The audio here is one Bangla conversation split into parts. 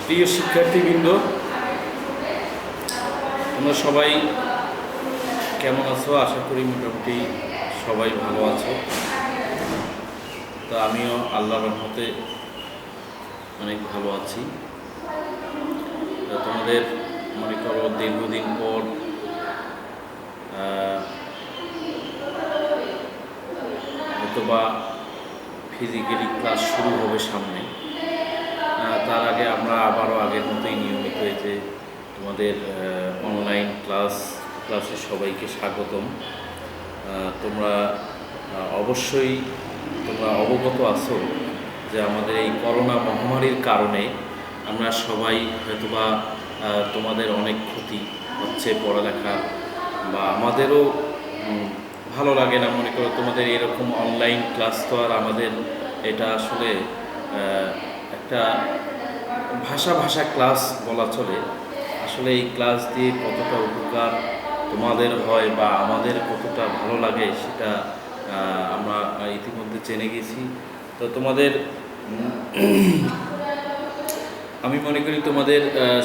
প্রিয় শিক্ষার্থীবৃন্দ, তোমরা সবাই কেমন আছো? আশা করি মোটামুটি সবাই ভালো আছো। তো আমিও আল্লাহর রহমতে অনেক ভালো আছি। তোমাদের মনে করো দীর্ঘদিন পর হয়তোবা ফিজিক্যালি ক্লাস শুরু হবে সামনে। তার আগে আমরা আবারও আগের মতোই নিয়মিত যে তোমাদের অনলাইন ক্লাসে সবাইকে স্বাগতম। তোমরা অবশ্যই অবগত আছো যে আমাদের এই করোনা মহামারীর কারণে আমরা সবাই হয়তোবা তোমাদের অনেক ক্ষতি হচ্ছে পড়ালেখা, বা আমাদেরও ভালো লাগে না। মনে করো তোমাদের এরকম অনলাইন ক্লাস তো আর আমাদের এটা আসলে একটা ভাষা ক্লাস বলা চলে। আসলে এই ক্লাস দিয়ে কতটা উপকার তোমাদের হয় বা আমাদের কতটা ভালো লাগে সেটা আমরা ইতিমধ্যে জেনে গেছি। তো তোমাদের আমি মনে করি তোমাদের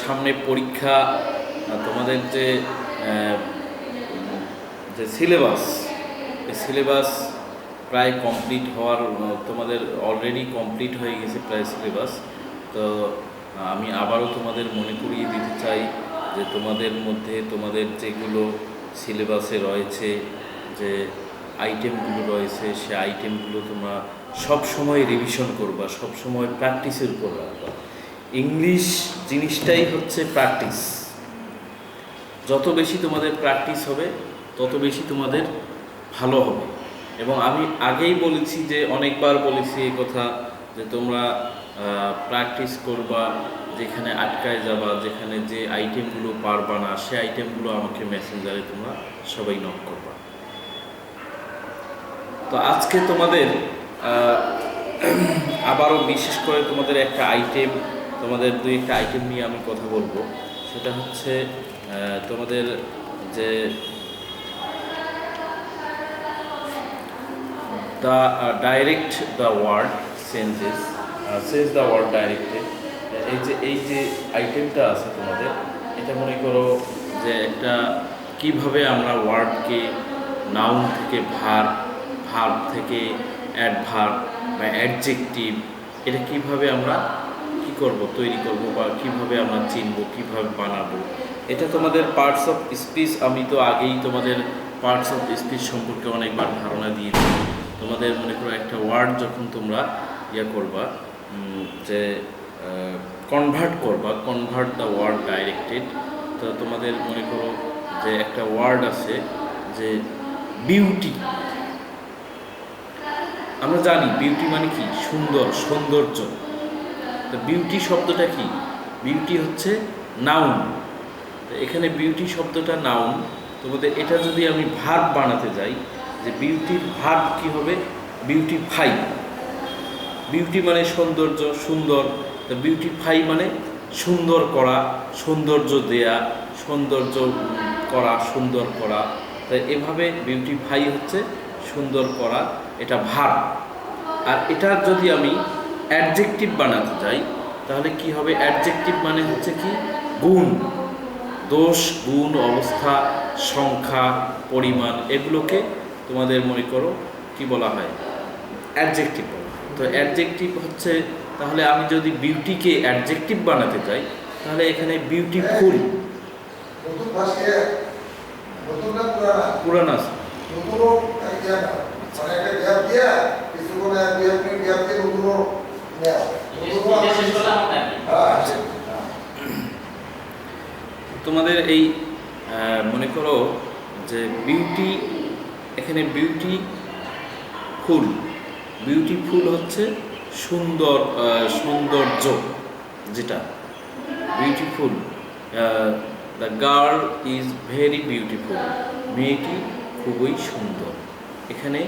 সামনে পরীক্ষা, তোমাদের যে সিলেবাস, এই সিলেবাস প্রায় কমপ্লিট হওয়ার, তোমাদের অলরেডি কমপ্লিট হয়ে গেছে প্রায় সিলেবাস। তো আমি আবারও তোমাদের মনে করিয়ে দিতে চাই যে তোমাদের মধ্যে তোমাদের যেগুলো সিলেবাসে রয়েছে, যে আইটেমগুলো রয়েছে, সে আইটেমগুলো তোমরা সবসময় রিভিশন করবা, সবসময় প্র্যাকটিসের উপর রাখবা। ইংলিশ জিনিসটাই হচ্ছে প্র্যাকটিস। যত বেশি তোমাদের প্র্যাকটিস হবে তত বেশি তোমাদের ভালো হবে। এবং আমি আগেই বলেছি, যে অনেকবার বলেছি এই কথা, যে তোমরা প্র্যাকটিস করবা, যেখানে আটকায় যাবা, যেখানে যে আইটেমগুলো পারবা না, সে আইটেমগুলো আমাকে মেসেঞ্জারে তোমরা সবাই নক করবা। তো আজকে তোমাদের আবারও বিশেষ করে তোমাদের একটা আইটেম, তোমাদের দুই একটা আইটেম নিয়ে আমি কথা বলবো। সেটা হচ্ছে তোমাদের যে the direct the word changes, says the word directed। এই যে আইটেমটা আছে তোমাদের, এটা মনে করো যে একটা কিভাবে আমরা ওয়ার্ডকে নাউন থেকে ভার্ব থেকে অ্যাডভার্ব বা অ্যাডজেক্টিভ, এটা কিভাবে আমরা তৈরি করব, বা কিভাবে আমরা চিনব, কিভাবে বানাবো। এটা তোমাদের পার্টস অফ স্পিচ, আমি তো আগেই তোমাদের পার্টস অফ স্পিচ সম্পর্কে অনেকবার ধারণা দিয়েছি। তোমাদের মনে করো একটা ওয়ার্ড যখন তোমরা করবা, যে কনভার্ট দ্য ওয়ার্ড ডাইরেক্টেড। তো তোমাদের মনে করো যে একটা ওয়ার্ড আছে যে বিউটি। আমরা জানি বিউটি মানে কি? সৌন্দর্য। তো বিউটি শব্দটা কি? বিউটি হচ্ছে নাউন। তো এখানে বিউটি শব্দটা নাউন। তোমাদের এটা যদি আমি ভার্ব বানাতে যাই, যে বিউটির ভার্ব কি হবে? বিউটিফাই। বিউটি মানে সৌন্দর্য, সুন্দর। তো বিউটিফাই মানে সুন্দর করা, সৌন্দর্য দেয়া, সৌন্দর্য করা, সুন্দর করা। তাই এভাবে বিউটিফাই হচ্ছে সুন্দর করা, এটা ভার্ব। আর এটা যদি আমি অ্যাডজেক্টিভ বানাতে যাই, তাহলে কি হবে? অ্যাডজেক্টিভ মানে হচ্ছে কি? গুণ, দোষ, গুণ, অবস্থা, সংখ্যা, পরিমাণ, এগুলোকে তোমাদের মনে করো কি বলা হয়? অ্যাডজেক্টিভ বলা হয়। তো অ্যাডজেক্টিভ হচ্ছে, তাহলে আমি যদি বিউটিকে অ্যাডজেক্টিভ বানাতে চাই, তাহলে এখানে বিউটিফুল, পুরান আছে, তোমাদের এই মনে করো যে বিউটি, এখানে বিউটিফুল হচ্ছে সৌন্দর্য, যেটা beautiful. The girl is very beautiful, মেয়েটি খুবই সুন্দর। এখানে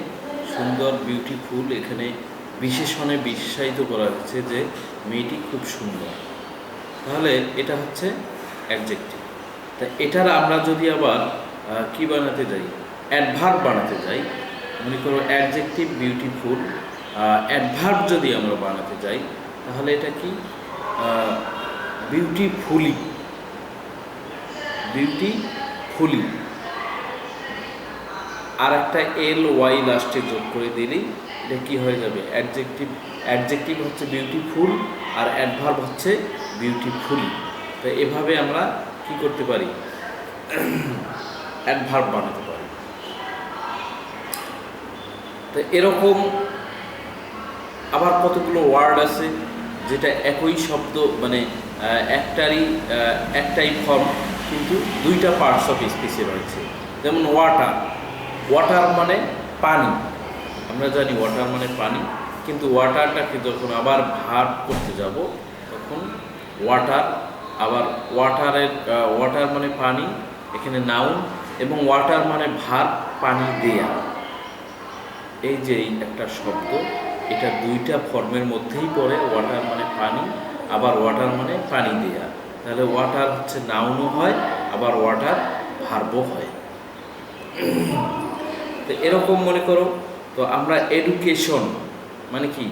সুন্দর, বিউটিফুল, এখানে বিশেষণে বিশেষায়িত করা হচ্ছে যে মেয়েটি খুব সুন্দর। তাহলে এটা হচ্ছে অ্যাডজেক্টিভ। তা এটার আমরা যদি আবার কি বানাতে যাই? অ্যাডভার্ব বানাতে যাই। মনে করো অ্যাডজেক্টিভ বিউটিফুল, অ্যাডভার্ব যদি আমরা বানাতে যাই, তাহলে এটা কি? বিউটিফুলি, বিউটিফুলি আর একটা এল ওয়াই লাস্টে যোগ করে দিলেই এটা কি হয়ে যাবে? অ্যাডজেক্টিভ। অ্যাডজেক্টিভ হচ্ছে বিউটিফুল আর অ্যাডভার্ব হচ্ছে বিউটিফুলি। তো এভাবে আমরা কি করতে পারি? অ্যাডভার্ব বানাতে পারি। তো এরকম আবার কতগুলো ওয়ার্ড আছে যেটা একই শব্দ, মানে একটাই ফর্ম কিন্তু দুইটা পার্টস অফ স্পিচে রয়েছে। যেমন ওয়াটার, ওয়াটার মানে পানি, আমরা জানি ওয়াটার মানে পানি, কিন্তু ওয়াটারটাকে যখন আবার ভার্ব করতে যাব তখন ওয়াটার, আবার ওয়াটার মানে পানি, এখানে নাউন, এবং ওয়াটার মানে ভার্ব, পানি দেয়া। এই যে একটা শব্দ, এটা দুইটা ফর্মের মধ্যেই পড়ে। ওয়াটার মানে পানি, আবার ওয়াটার মানে পানি দেয়া। তাহলে ওয়াটার হচ্ছে নাউনও হয়, আবার ওয়াটার ভার্বও হয়। তো এরকম মনে করো, তো আমরা এডুকেশন মানে কি?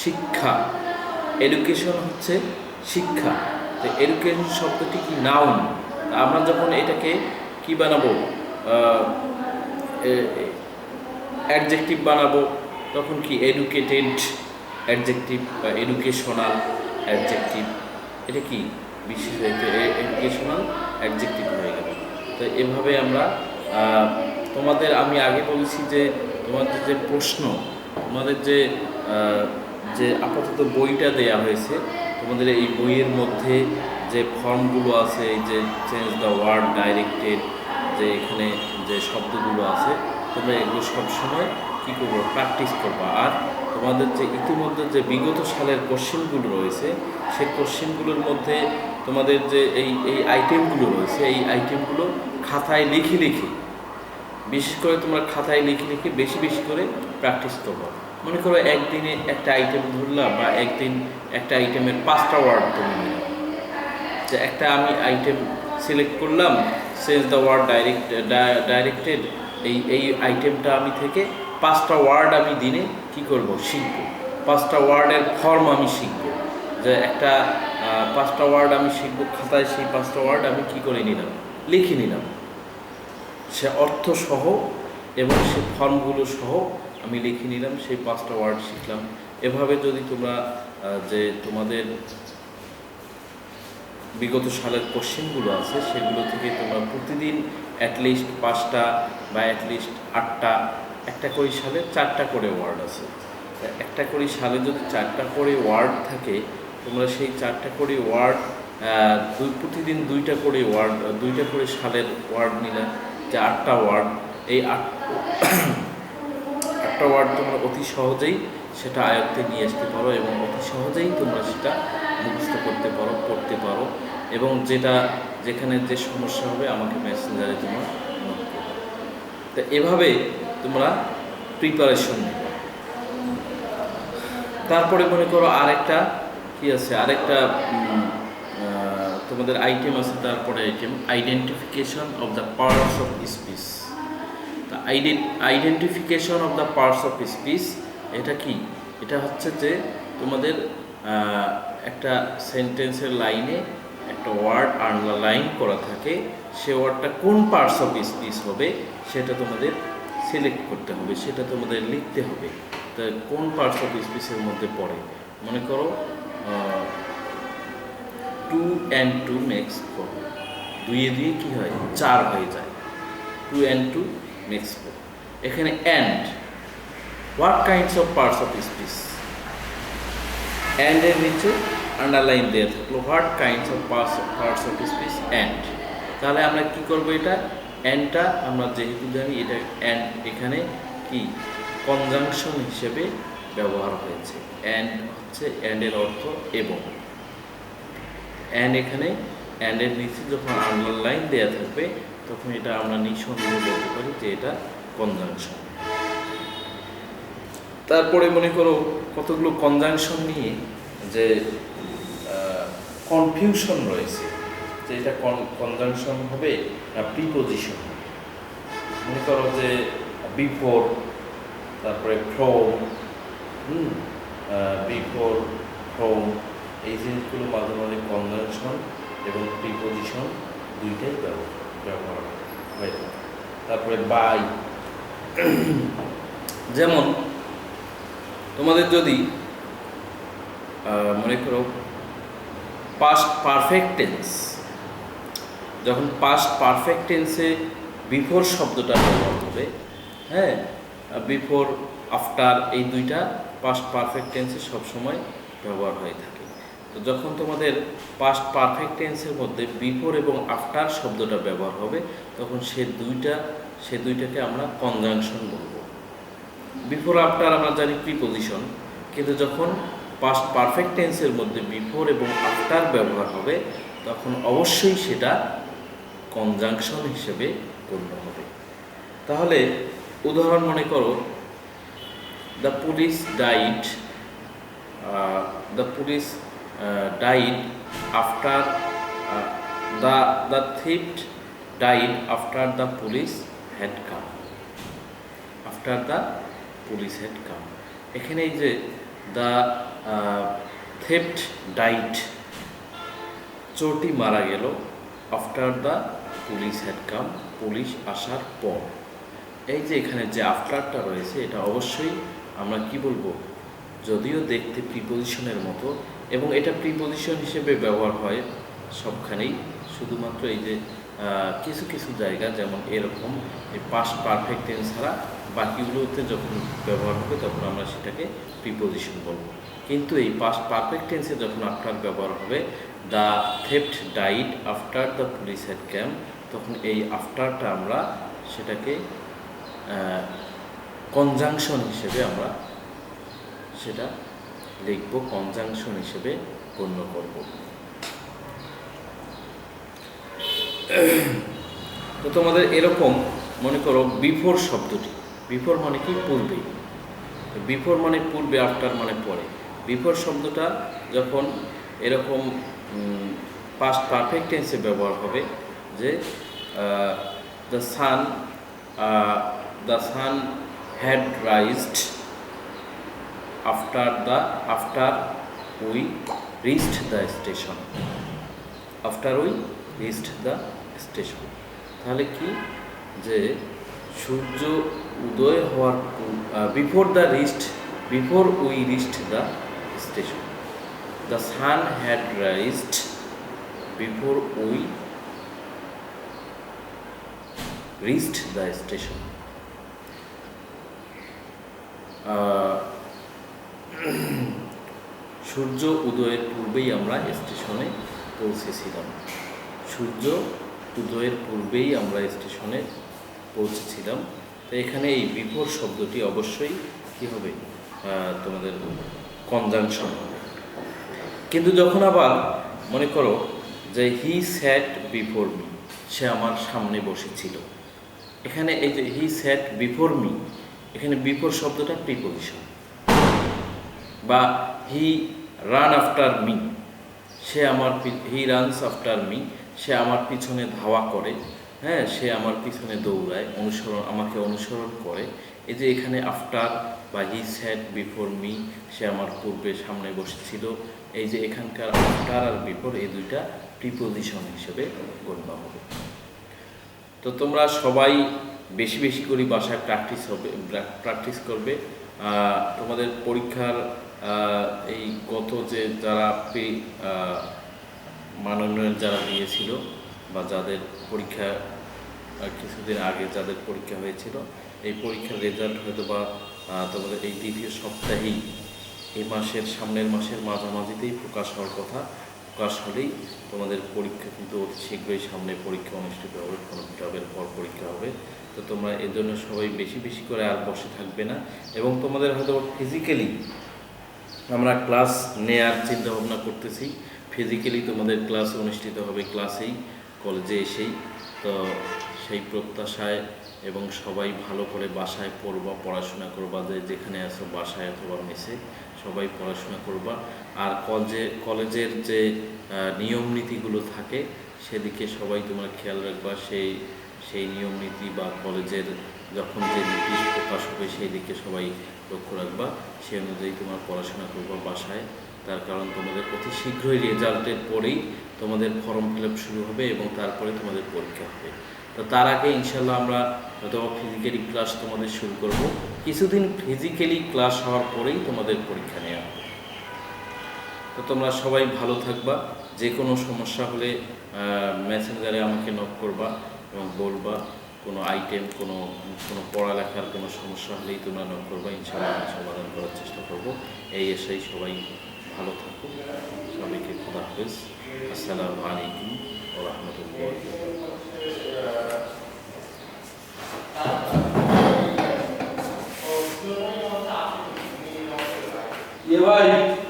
শিক্ষা। এডুকেশন হচ্ছে শিক্ষা। তো এডুকেশন শব্দটি কি? নাউন। আমরা যখন এটাকে কি বানাবো? অ্যাডজেক্টিভ বানাবো, তখন কি? এডুকেটেড অ্যাডজেক্টিভ বা এডুকেশনাল অ্যাডজেক্টিভ। এটা কি? বিশেষায়িত এডুকেশনাল অ্যাডজেক্টিভ হয়ে গেল। তো এভাবে আমরা তোমাদের, আমি আগে বলেছি যে তোমাদের যে প্রশ্ন, তোমাদের যে আপাতত বইটা দেয়া হয়েছে, তোমাদের এই বইয়ের মধ্যে যে ফর্মগুলো আছে, এই যে চেঞ্জ দ্য ওয়ার্ড, ডাইরেক্টেড, যে এখানে যে শব্দগুলো আছে, তোমরা এগুলো সবসময় কী করবো? প্র্যাকটিস করবা। আর তোমাদের যে ইতিমধ্যে যে বিগত সালের কোশ্চেনগুলো রয়েছে, সেই কোশ্চেনগুলোর মধ্যে তোমাদের যে এই আইটেমগুলো রয়েছে, এই আইটেমগুলো খাতায় লিখে লিখে, বিশেষ করে তোমরা খাতায় লিখে লিখে বেশি বেশি করে প্র্যাকটিস করবো। মনে করো একদিনে একটা আইটেম ধরলাম, বা একদিন একটা আইটেমের 5টা ওয়ার্ড তুমি নিলাম, যে একটা আমি আইটেম সিলেক্ট করলাম, চেঞ্জ দ্য ওয়ার্ড ডাইরেক্টেড, এই আইটেমটা আমি থেকে 5টা ওয়ার্ড আমি দিনে কি করব? শিখব। 5টা ওয়ার্ডের ফর্ম আমি শিখব। যে একটা 5টা ওয়ার্ড আমি শিখব খাতায়, সেই 5টা ওয়ার্ড আমি কি করে নিলাম? লিখে নিলাম, সে অর্থ সহ এবং সে ফর্মগুলো সহ আমি লিখে নিলাম, সেই 5টা ওয়ার্ড শিখলাম। এভাবে যদি তোমরা যে তোমাদের বিগত সালের কোশ্চেনগুলো আছে, সেগুলো থেকে তোমরা প্রতিদিন অ্যাটলিস্ট 5টা বা অ্যাটলিস্ট 8টা, একটা করে সালে 4টা করে ওয়ার্ড আছে, একটা করে সালে যদি 4টা করে ওয়ার্ড থাকে, তোমরা সেই 4টা করে ওয়ার্ড প্রতিদিন 2টা করে ওয়ার্ড, 2টা করে সালের ওয়ার্ড নিলে যে 8টা ওয়ার্ড, এই 8টা ওয়ার্ড তোমরা অতি সহজেই সেটা আয়ত্তে নিয়ে আসতে পারো, এবং অতি সহজেই তোমরা সেটা মুখস্থ করতে পারো, পড়তে পারো, এবং যেখানে যে সমস্যা হবে আমাকে মেসেঞ্জারে তোমরা নোট করো। তো এভাবে তোমরা প্রিপারেশন নেবে। তারপরে মনে করো আরেকটা কি আছে, আরেকটা তোমাদের আইটেম আছে। তারপরে item identification of the parts of speech. তা identification of the parts of speech এটা কি? এটা হচ্ছে যে তোমাদের একটা সেন্টেন্সের লাইনে একটা ওয়ার্ড আন্ডারলাইন করা থাকে, সে ওয়ার্ডটা কোন পার্টস অফ স্পিচ হবে সেটা তোমাদের সিলেক্ট করতে হবে, সেটা তোমাদের লিখতে হবে। তা কোন পার্টস অফ স্পিচের মধ্যে পড়ে? মনে করো 2 and 2 makes 4, 2 দিয়ে কি হয়? 4 হয়ে যায়। 2 and 2 makes 4। এখানে and, what kinds of parts of speech? and এর নিচে আন্ডারলাইন দেওয়া থাকলো what kinds of parts of speech and. তাহলে আমরা কি করব? এটা অ্যান্ডটা আমরা যেহেতু জানি এটা অ্যান্ড এখানে কি কনজাংশন হিসেবে ব্যবহার হয়েছে। অ্যান্ড হচ্ছে অ্যান্ডের অর্থ এবং। অ্যান্ড এখানে অ্যান্ডের নিচে যখন আন্ডারলাইন দেওয়া থাকবে তখন এটা আমরা নিঃসন্দেহে বলতে পারি যে এটা কনজাংশন। তারপরে মনে করো কতগুলো কনজাংশন নিয়ে যে কনফিউশন রয়েছে, যে এটা কনজাংশন হবে না প্রিপোজিশন। মনে করো যে বিফোর, তারপরে ফ্রম, বিফোর, ফ্রম, এই জিনিসগুলো মাঝে মাঝে কনজাংশন এবং প্রিপোজিশন দুইটাই ব্যবহার হয়ে থাকে। তারপরে বাই, যেমন তোমাদের যদি মনে করো পাস্ট পারফেক্ট টেন্স, যখন পাস্ট পারফেক্ট টেন্সে বিফোর শব্দটা ব্যবহার হবে, হ্যাঁ, বিফোর আফটার এই দুইটা পাস্ট পারফেক্ট টেন্সে সবসময় ব্যবহার হয়ে থাকে। তো যখন তোমাদের পাস্ট পারফেক্ট টেন্সের মধ্যে বিফোর এবং আফটার শব্দটা ব্যবহার হবে, তখন সে দুইটাকে আমরা কনজাংশন বলবো। বিফোর আফটার আমরা জানি প্রিপোজিশন, কিন্তু যখন পাস্ট পারফেক্ট টেন্সের মধ্যে বিফোর এবং আফটার ব্যবহার হবে, তখন অবশ্যই সেটা কনজাংশন হিসেবে গণ্য হবে। তাহলে উদাহরণ মনে করো, the police died after the theft died after the police had come. After the police had come, এখানে এই যে দ্য থিফট ডাইড, চোরটি মারা গেল after the police had come, police আসার পর। এই যে এখানে যে আফটারটা রয়েছে, এটা অবশ্যই আমরা কি বলবো, যদিও দেখতে প্রিপোজিশনের মতো, এবং এটা প্রিপোজিশন হিসেবে ব্যবহার হয় সবখানেই, শুধুমাত্র এই যে কিছু কিছু জায়গা যেমন এরকম এই পাস্ট পারফেক্ট টেন্স ছাড়া বাকিগুলোতে যখন ব্যবহার হবে তখন আমরা সেটাকে প্রিপোজিশন বলবো। কিন্তু এই পাস্ট পারফেক্ট টেন্সে যখন আফটার ব্যবহার হবে, the theft died after the police had come, তখন এই আফটারটা আমরা সেটাকে কনজাংশন হিসেবে আমরা সেটা লিখব, কনজাংশন হিসেবে গণ্য করব। তো তোমাদের এরকম মনে করো বিফোর শব্দটি, বিফোর মানে কি, পূর্বে, বিফোর মানে পূর্বে, আফটার মানে পরে। বিফোর শব্দটা যখন এরকম পাস্ট পারফেক্ট টেন্সে ব্যবহার হবে, যে the sun had rised after we reached the station, after we reached the station. তাহলে কি, যে সূর্য উদয় হওয়ার before we reached the station, the sun had rised before we reached the station. সূর্য উদয়ের পূর্বেই আমরা স্টেশনে পৌঁছেছিলাম, সূর্য উদয়ের পূর্বেই আমরা স্টেশনে পৌঁছেছিলাম। তো এখানে এই বিফোর শব্দটি অবশ্যই কী হবে, তোমাদের কনজাংশন হবে। কিন্তু যখন আবার মনে করো যে হি স্যাট বিফোর মি, সে আমার সামনে বসেছিল, এখানে এই যে হি স্যাট বিফোর মি, এখানে বিফোর শব্দটা প্রিপোজিশন। বা he ran after me, he runs after me, সে আমার পিছনে ধাওয়া করে, হ্যাঁ, সে আমার পিছনে দৌড়ায়, আমাকে অনুসরণ করে। এই যে এখানে আফটার বা হি স্যাট বিফোর মি, সে আমার পূর্বে সামনে বসেছিল, এই যে এখানকার আফটার আর বিফোর এই দুইটা প্রিপোজিশন হিসেবে গণ্য হবে। তো তোমরা সবাই বেশি বেশি করে বাসায় প্র্যাকটিস করবে। তোমাদের পরীক্ষার এই গত যে যারা মানোন্নয়ন যারা দিয়েছিল, বা যাদের পরীক্ষা কিছুদিন আগে যাদের পরীক্ষা হয়েছিল, এই পরীক্ষার রেজাল্ট হয়তো বা তোমাদের এই দ্বিতীয় সপ্তাহেই, এই সামনের মাসের মাঝামাঝিতেই প্রকাশ হওয়ার কথা। প্রকাশ হলেই তোমাদের পরীক্ষা কিন্তু অতি শীঘ্রই সামনে পরীক্ষা অনুষ্ঠিত হবে, কোনো জবের পর পরীক্ষা হবে। তো তোমরা এর জন্য সবাই বেশি বেশি করে আর বসে থাকবে না, এবং তোমাদের হয়তো ফিজিক্যালি আমরা ক্লাস নেওয়ার চিন্তা ভাবনা করতেছি। ফিজিক্যালি তোমাদের ক্লাস অনুষ্ঠিত হবে ক্লাসেই, কলেজে এসেই। তো সেই প্রত্যাশায় এবং সবাই ভালো করে বাসায় পড়াশোনা করবা, যেখানে আছো বাসায় অথবা মেসে সবাই পড়াশোনা করবা। আর কলেজের যে নিয়ম নীতিগুলো থাকে সেদিকে সবাই তোমরা খেয়াল রাখবা। সেই নিয়ম নীতি বা কলেজের যখন যে নোটিশ প্রকাশ হবে সেই দিকে সবাই লক্ষ্য রাখবা, সেই অনুযায়ী তোমরা পড়াশোনা করবা বাসায়। তার কারণ তোমাদের অতি শীঘ্রই রেজাল্টের পরেই তোমাদের ফর্ম ফিল আপ শুরু হবে এবং তারপরে তোমাদের পরীক্ষা হবে। তো তার আগে ইনশাল্লাহ আমরা হয়তো ফিজিক্যালি ক্লাস তোমাদের শুরু করব, কিছুদিন ফিজিক্যালি ক্লাস হওয়ার পরেই তোমাদের পরীক্ষা নেওয়া হবে। তো তোমরা সবাই ভালো থাকবা, যে কোনো সমস্যা হলে মেসেঞ্জারে আমাকে নক করবা এবং বলবা, কোনো আইটেম কোনো পড়ালেখার কোনো সমস্যা হলেই তোমরা নক করবা, ইনশাআল্লাহ আমি সমাধান করার চেষ্টা করব। এই এসেই সবাই ভালো থাকো, সবাইকে খোদা হাফেজ, আসসালামু আলাইকুম ওয়া রাহমাতুল্লাহ। ये भाई